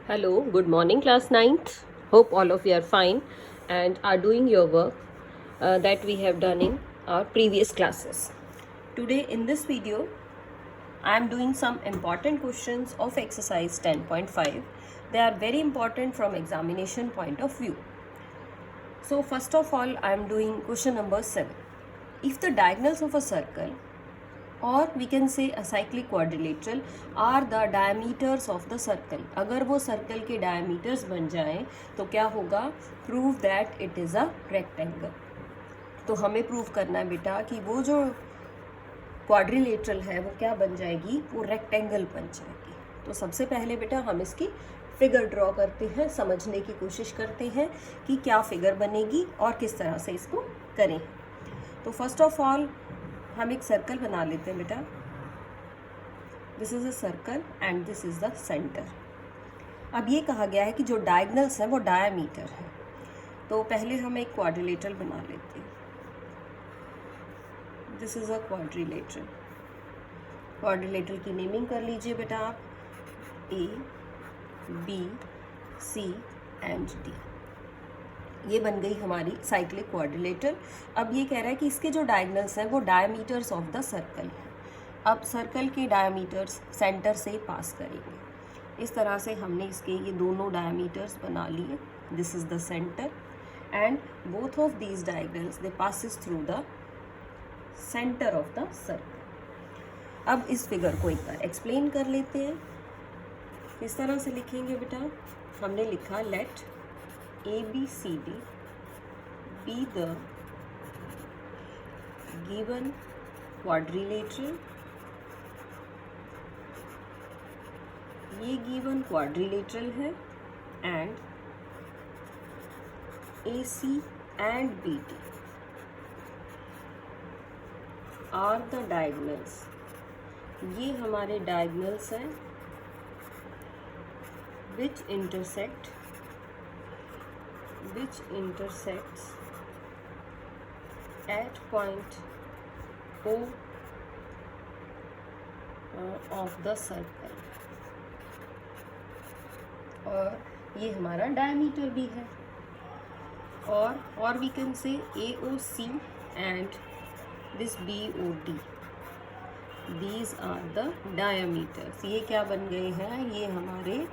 Hello, good morning, class 9th. Hope all of you are fine and are doing your work that we have done in our previous classes. Today, in this video, I am doing some important questions of exercise 10.5. They are very important from examination point of view. So, first of all, I am doing question number 7. If the diagonals of a circle और we can say a cyclic quadrilateral are the diameters of the circle, अगर वो circle के diameters बन जाएं तो क्या होगा, prove that it is a rectangle. तो हमें प्रूव करना है बेटा कि वो जो क्वाड्रिलेटरल है वो क्या बन जाएगी, वो रेक्टेंगल बन जाएगी। तो सबसे पहले बेटा हम इसकी फिगर ड्रॉ करते हैं, समझने की कोशिश करते हैं कि क्या फिगर बनेगी और किस तरह से इसको करें। तो फर्स्ट ऑफ ऑल हम एक सर्कल बना लेते हैं बेटा। This is a circle and this is the centre. अब ये कहा गया है कि जो डायगनल्स हैं वो डायमीटर है, तो पहले हम एक क्वाड्रिलेटरल बना लेते हैं। This is a quadrilateral. Quadrilateral की नेमिंग कर लीजिए बेटा आप, A B C and D. ये बन गई हमारी साइक्लिक क्वाड्रिलेटरल। अब ये कह रहा है कि इसके जो डायगनल्स हैं वो डायमीटर्स ऑफ द सर्कल है। अब सर्कल के डायमीटर्स सेंटर से पास करेंगे। इस तरह से हमने इसके ये दोनों डायमीटर्स बना लिए। This is the centre and both of these diagonals they passes through the centre of the circle. अब इस फिगर को एक बार एक्सप्लेन कर लेते हैं। किस तरह से लिखेंगे बेटा, हमने लिखा late ABCD be the given quadrilateral। ये given quadrilateral है and AC and BD are the diagonals। ये हमारे diagonals हैं which intersects at point O of the circle। और ये हमारा डायमीटर भी है। और we can say AOC and this BOD, these are the diameters. ये क्या बन गए हैं, ये हमारे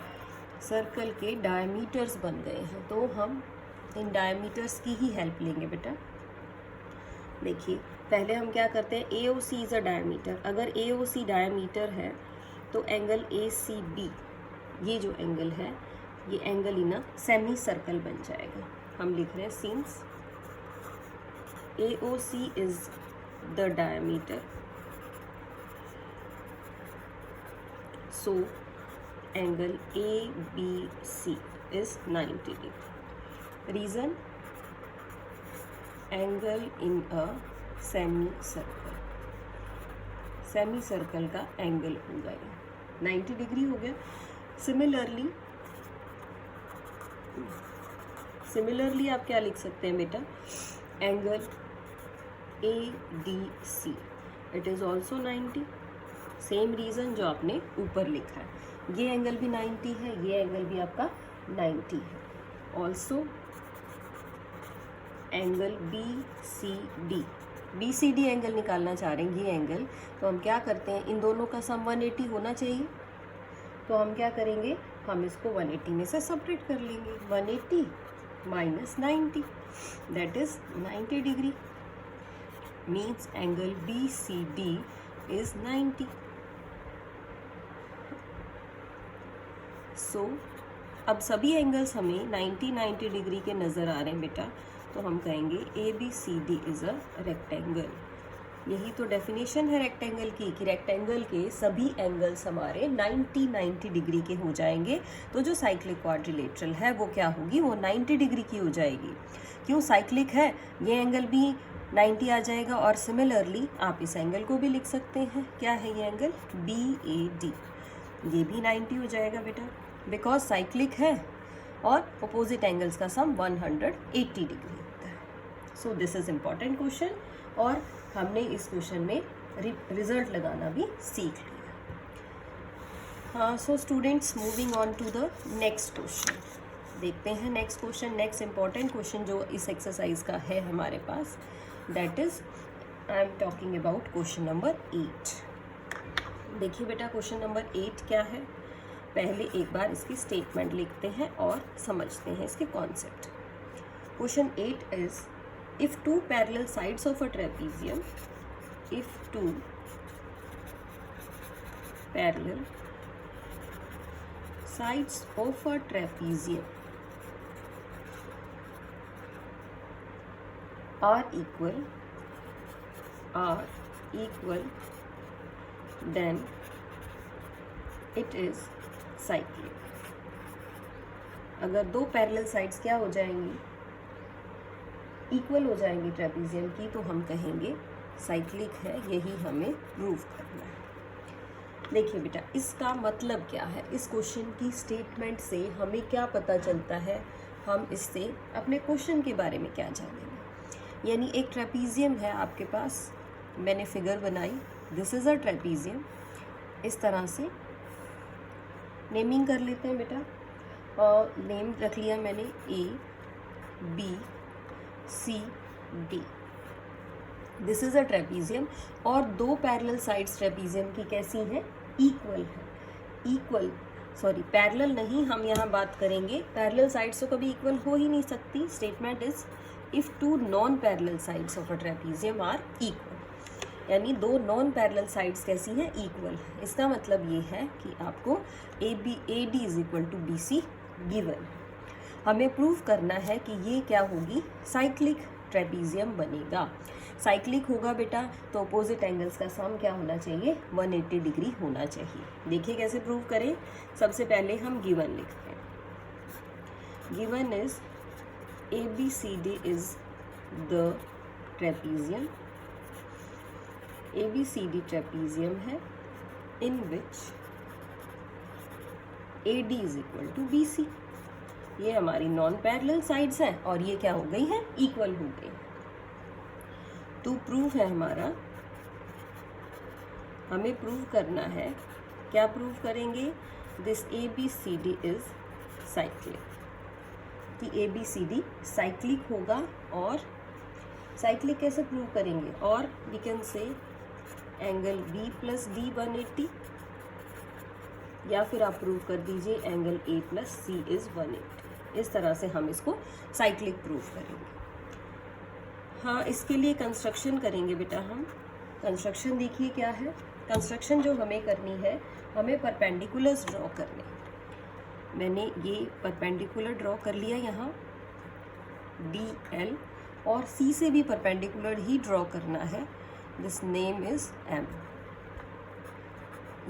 सर्कल के डायमीटर्स बन गए हैं। तो हम इन डायमीटर्स की ही हेल्प लेंगे बेटा। देखिए पहले हम क्या करते हैं, AOC इज़ अ डायमीटर। अगर AOC डायमीटर है तो एंगल ACB, ये जो एंगल है ये angle in a semi circle बन जाएगा। हम लिख रहे हैं since AOC is the diameter, so angle ABC is 90 degree। Reason, angle in a semi circle, semi circle का एंगल हो गया 90 डिग्री हो गया। सिमिलरली आप क्या लिख सकते हैं बेटा, angle ADC it is also 90। Same reason जो आपने ऊपर लिखा है, ये एंगल भी 90 है, ये एंगल भी आपका 90 है। ऑल्सो एंगल BCD एंगल निकालना चाह रहे हैं, ये एंगल। तो हम क्या करते हैं, इन दोनों का सम 180 होना चाहिए। तो हम क्या करेंगे, हम इसको 180 में से सेपरेट कर लेंगे। 180 minus 90 that is 90 degree, means angle BCD is 90। सो अब सभी एंगल्स हमें 90 डिग्री के नज़र आ रहे हैं बेटा। तो हम कहेंगे ABCD इज़ अ रेक्टेंगल। यही तो डेफिनेशन है रेक्टेंगल की, कि रेक्टेंगल के सभी एंगल्स हमारे 90 डिग्री के हो जाएंगे। तो जो साइक्लिक क्वाड्रिलेटरल है वो क्या होगी, वो 90 डिग्री की हो जाएगी। क्यों, साइक्लिक है, ये एंगल भी 90 आ जाएगा। और सिमिलरली आप इस एंगल को भी लिख सकते हैं, क्या है ये एंगल BAD, ये भी 90 हो जाएगा बेटा, बिकॉज साइक्लिक है और अपोजिट एंगल्स का सम 180 डिग्री होता है। So this is important question और हमने इस क्वेश्चन में रिजल्ट लगाना भी सीख लिया। So students, moving on to the next question. देखते हैं next question. Next important question जो इस एक्सरसाइज का है हमारे पास, that is I am talking about question number 8. देखिए बेटा, क्वेश्चन नंबर 8 क्या है. पहले एक बार इसकी स्टेटमेंट लिखते हैं और समझते हैं इसके concept. Question 8 is, if two parallel sides of a trapezium, if two parallel sides of a trapezium are equal, then it is cyclic. अगर दो पैरेलल साइड्स क्या हो जाएंगी, इक्वल हो जाएंगी ट्रेपीजियम की, तो हम कहेंगे साइक्लिक है. यही हमें प्रूव करना है. देखिए बेटा, इसका मतलब क्या है, इस क्वेश्चन की स्टेटमेंट से हमें क्या पता चलता है, हम इससे अपने क्वेश्चन के बारे में क्या जानेंगे. यानी एक ट्रेपीजियम है आपके पास, मैंने फिगर बनाई, दिस इज़ अ ट्रेपीजियम. इस तरह से नेमिंग कर लेते हैं बेटा. और नेम रख लिया मैंने A, B, C, D. This is a trapezium. और दो पैरेलल साइड्स ट्रेपीजियम की कैसी हैं, इक्वल है. पैरेलल नहीं, हम यहाँ बात करेंगे, पैरेलल साइड्स तो कभी इक्वल हो ही नहीं सकती. Statement is, if two non parallel sides of a trapezium are equal. यानी दो नॉन पैरेलल साइड्स कैसी हैं, इक्वल है. इसका मतलब ये है कि आपको AD is equal to BC given. हमें प्रूव करना है कि ये क्या होगी, साइक्लिक ट्रेपीजियम बनेगा. साइक्लिक होगा बेटा तो अपोजिट एंगल्स का सम क्या होना चाहिए, 180 डिग्री होना चाहिए. देखिए कैसे प्रूव करें. सबसे पहले हम गिवन लिखते हैं. Given is ABCD is the trapezium. ABCD trapezium है in which AD is equal to BC. ये हमारी नॉन पैरेलल साइड्स हैं और ये क्या हो गई हैं, इक्वल हो गई. तो प्रूफ है हमारा, हमें प्रूव करना है. क्या प्रूव करेंगे, दिस ABCD इज साइक्लिक. कि ABCD साइक्लिक होगा. और साइक्लिक कैसे प्रूव करेंगे, और we can say angle B plus D 180, या फिर आप प्रूव कर दीजिए angle A plus C is 180. इस तरह से हम इसको साइक्लिक प्रूव करेंगे. हाँ, इसके लिए कंस्ट्रक्शन करेंगे बेटा. हम कंस्ट्रक्शन देखिए क्या है. कंस्ट्रक्शन जो हमें करनी है, हमें परपेंडिकुलर्स ड्रॉ करने. मैंने ये परपेंडिकुलर ड्रॉ कर लिया यहाँ DL, और C से भी परपेंडिकुलर ही ड्रॉ करना है. This name is M.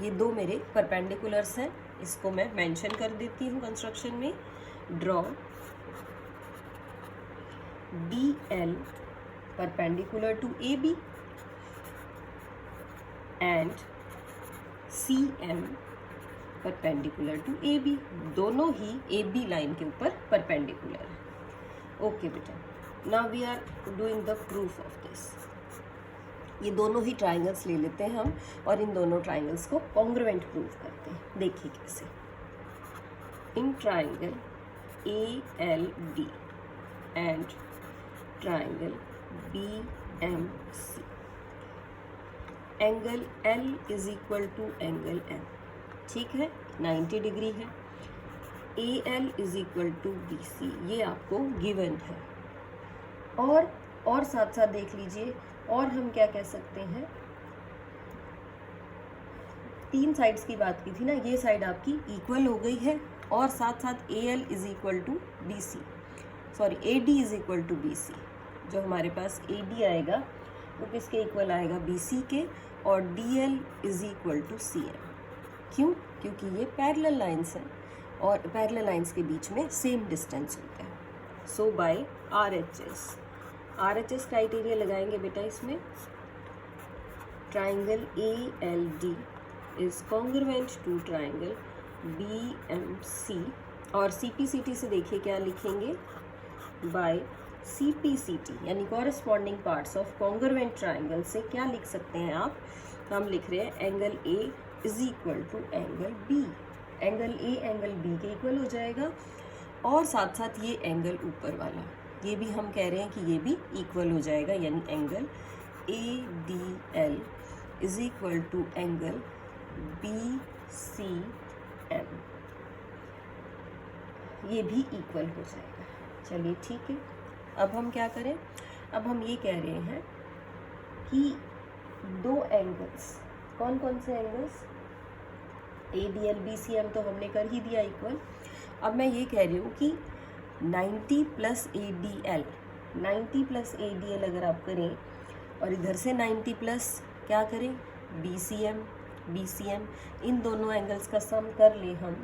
ये दो मेरे परपेंडिकुलर्स हैं, इसको मैं मेंशन कर देती हूँ कंस्ट्रक्शन में. Draw DL perpendicular to AB and CM perpendicular to AB. दोनों ही AB लाइन के ऊपर परपेंडिकुलर है. ओके बेटा, now we are doing the proof of this. ये दोनों ही ट्राइंगल्स ले लेते हैं हम, और इन दोनों ट्राइंगल्स को कॉन्ग्रुएंट प्रूव करते हैं. देखिए कैसे. In triangle ALD and triangle BMC, angle L is equal to angle M. ठीक है, 90 डिग्री है. AL is equal to BC, ये आपको गिवन है. और साथ साथ देख लीजिए, और हम क्या कह सकते हैं, तीन साइड्स की बात की थी ना, ये साइड आपकी इक्वल हो गई है. और साथ साथ AL is equal to BC, AD is equal to BC. जो हमारे पास AD आएगा वो किसके इक्वल आएगा, BC के. और DL is equal to CM. क्यों, क्योंकि ये पैरेलल लाइंस हैं, और पैरेलल लाइंस के बीच में सेम डिस्टेंस होता है. सो बाय RHS क्राइटेरिया लगाएंगे बेटा. इसमें triangle ALD is congruent to triangle BMC. और CPCT से देखिए क्या लिखेंगे, बाय CPCT यानी corresponding parts of congruent triangle से क्या लिख सकते हैं आप, हम लिख रहे हैं angle A is equal to angle B. Angle A angle B के इक्वल हो जाएगा, और साथ साथ ये एंगल ऊपर वाला ये भी हम कह रहे हैं कि ये भी इक्वल हो जाएगा, यानी angle A D L is equal to angle B C M, ये भी इक्वल हो जाएगा। चलिए ठीक है, अब हम क्या करें, अब हम ये कह रहे हैं कि दो एंगल्स, कौन कौन से angles, A D L B C M तो हमने कर ही दिया इक्वल। अब मैं ये कह रही हूँ कि 90 प्लस ए डी एल, 90 प्लस ए डी एल अगर आप करें और इधर से 90 प्लस क्या करें बी सी एम, इन दोनों एंगल्स का सम कर ले हम,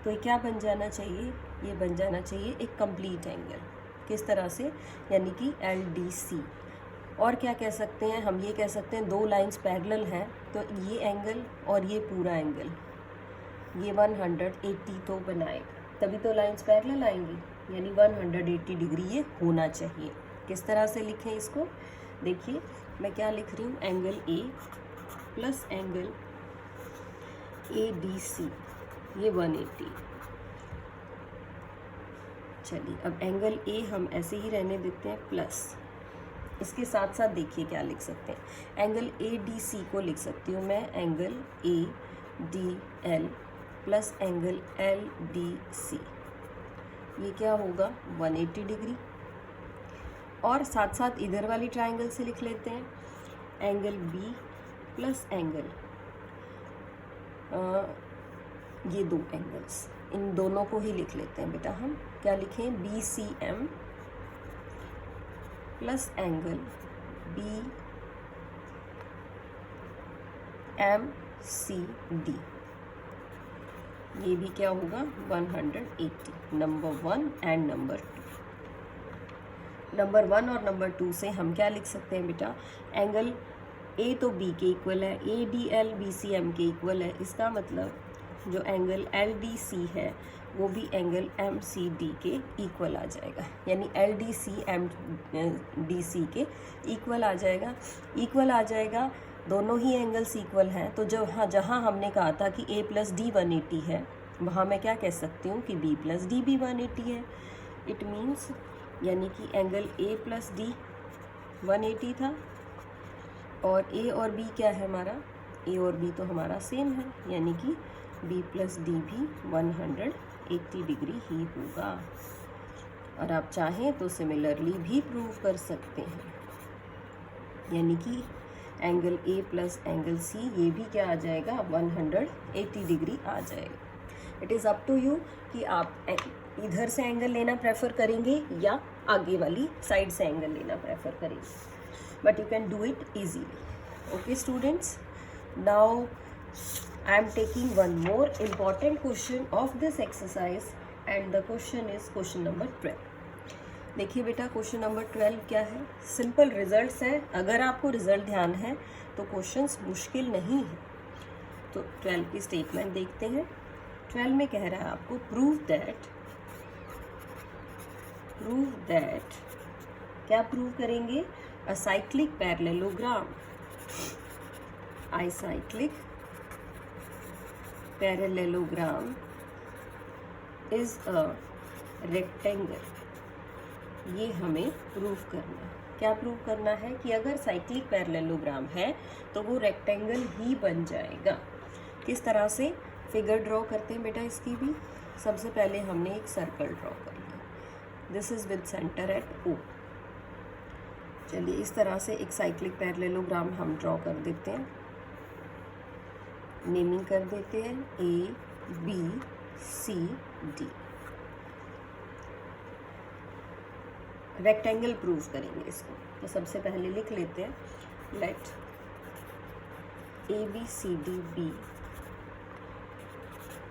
तो ये क्या बन जाना चाहिए, ये बन जाना चाहिए एक कंप्लीट एंगल। किस तरह से, यानी कि एल डी सी। और क्या कह सकते हैं, हम ये कह सकते हैं दो लाइंस पैरेलल हैं, तो ये एंगल और ये पूरा एंगल ये 180 तो बनाएगा, तभी तो लाइंस पैरेलल आएंगी, यानी 180 डिग्री ये होना चाहिए। किस तरह से लिखें इसको, देखिए मैं क्या लिख रही हूँ, angle A plus angle A D C, ये 180। चलिए अब एंगल ए हम ऐसे ही रहने देते हैं प्लस, इसके साथ साथ देखिए क्या लिख सकते हैं, एंगल ए डी सी को लिख सकती हूँ मैं angle A D L plus angle L D C, ये क्या होगा 180 डिग्री। और साथ साथ इधर वाली ट्राइंगल से लिख लेते हैं एंगल बी प्लस एंगल, ये दो एंगल्स, इन दोनों को ही लिख लेते हैं बेटा, हम क्या लिखें B C M plus angle B M C D, ये भी क्या होगा 180, नंबर 1 एंड नंबर 2। नंबर 1 और नंबर 2 से हम क्या लिख सकते हैं बेटा, एंगल ए तो बी के इक्वल है, A D L B C M के इक्वल है, इसका मतलब जो एंगल एल डी सी है वो भी एंगल एम सी डी के इक्वल आ जाएगा, यानी L D C M D C के इक्वल आ जाएगा। इक्वल आ जाएगा, दोनों ही एंगल्स इक्वल हैं, तो जहाँ हमने कहा था कि a प्लस डी 180 है, वहाँ मैं क्या कह सकती हूँ कि b प्लस डी भी 180 है। इट मीन्स यानी कि एंगल a प्लस डी 180 था, और a और b क्या है हमारा, a और b तो हमारा सेम है, यानी कि b प्लस डी भी 180 डिग्री ही होगा। और आप चाहें तो सिमिलरली भी प्रूव कर सकते हैं, यानी कि angle A plus angle C ये भी क्या आ जाएगा 180 डिग्री आ जाएगा। It is up to you कि आप इधर से एंगल लेना प्रेफर करेंगे या आगे वाली साइड से एंगल लेना प्रेफर करेंगे, but you can do it easily. Okay students, now I am taking one more important question of this exercise, and the question is question number 12। देखिए बेटा क्वेश्चन नंबर 12 क्या है, सिंपल रिजल्ट्स है, अगर आपको result ध्यान है तो क्वेश्चंस मुश्किल नहीं है। तो 12 की स्टेटमेंट देखते हैं। 12 में कह रहा है आपको प्रूव दैट क्या प्रूव करेंगे, a cyclic parallelogram, a cyclic parallelogram is a rectangle. ये हमें प्रूव करना है। क्या प्रूव करना है कि अगर साइक्लिक पैरेललोग्राम है तो वो रेक्टेंगल ही बन जाएगा। किस तरह से फिगर ड्रॉ करते हैं बेटा इसकी भी, सबसे पहले हमने एक सर्कल ड्रॉ कर लिया, this is with centre at O. चलिए इस तरह से एक साइक्लिक पैरेललोग्राम हम ड्रॉ कर देते हैं, नेमिंग कर देते हैं A B C D. Rectangle prove करेंगे इसको, तो सबसे पहले लिख लेते हैं let A B C D be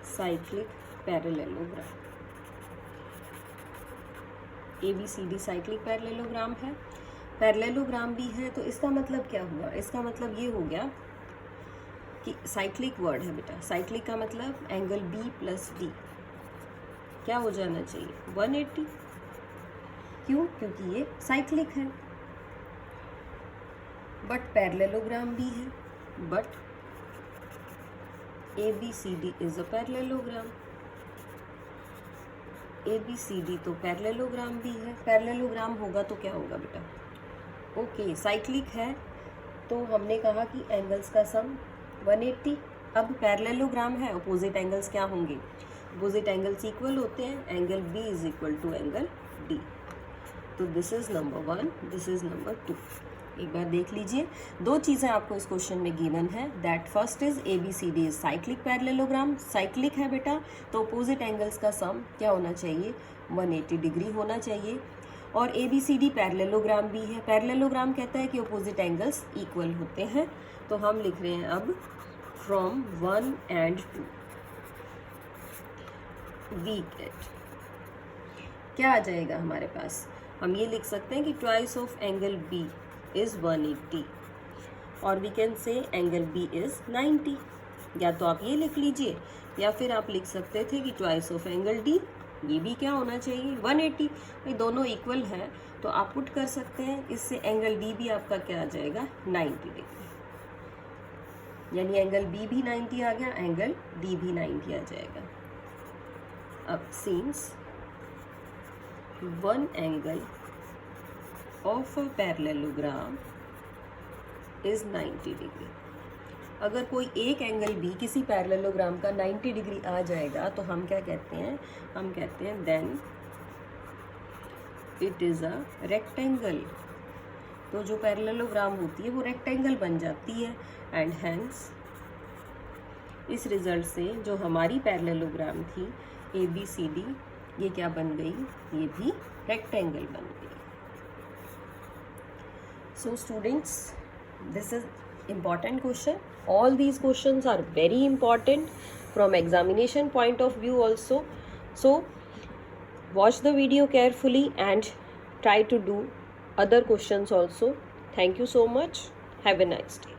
cyclic parallelogram. A B C D cyclic parallelogram है, पैरेललोग्राम भी है, तो इसका मतलब क्या हुआ, इसका मतलब ये हो गया कि साइक्लिक वर्ड है बेटा, साइक्लिक का मतलब एंगल बी प्लस डी क्या हो जाना चाहिए 180। क्यों, क्योंकि ये साइक्लिक है। बट पैरेललोग्राम भी है, but ABCD is a parallelogram. ABCD तो पैरेललोग्राम भी है, पैरेललोग्राम होगा तो क्या होगा बेटा? ओके, साइक्लिक है तो हमने कहा कि एंगल्स का सम 180। अब पैरेललोग्राम है, अपोजिट एंगल्स क्या होंगे? अपोजिट एंगल्स इक्वल होते हैं, angle B is equal to angle D। तो this is number 1, this is number 2। एक बार देख लीजिए, दो चीज़ें आपको इस क्वेश्चन में गिवन है। That first is ABCD is cyclic parallelogram. Cyclic है बेटा तो अपोजिट एंगल्स का सम क्या होना चाहिए? 180 डिग्री होना चाहिए। और ABCD पैरेललोग्राम भी है। पैरेललोग्राम कहता है कि अपोजिट एंगल्स इक्वल होते हैं। तो हम लिख रहे हैं अब फ्रॉम 1 and 2 वी गेट क्या आ जाएगा हमारे पास? हम ये लिख सकते हैं कि twice of angle B is 180 और we can say angle B is 90। या तो आप ये लिख लीजिए या फिर आप लिख सकते थे कि ट्वाइस ऑफ एंगल D, ये भी क्या होना चाहिए? 180। भाई दोनों इक्वल हैं तो आप पुट कर सकते हैं, इससे एंगल D भी आपका क्या आ जाएगा? 90 डिग्री। यानी एंगल B भी 90 आ गया, एंगल D भी 90 आ जाएगा। अब since one angle of a parallelogram is 90 degree, अगर कोई एक एंगल भी किसी पैरेललोग्राम का 90 डिग्री आ जाएगा तो हम क्या कहते हैं? हम कहते हैं then it is a rectangle. तो जो पैरेललोग्राम होती है वो रेक्टेंगल बन जाती है एंड हेंस इस रिजल्ट से जो हमारी पैरेललोग्राम थी ABCD, ये क्या बन गई? ये भी रेक्टेंगल बन गई। So students, this is important question. All these questions are very important from examination point of view also. So watch the video carefully and try to do other questions also. Thank you so much. Have a nice day.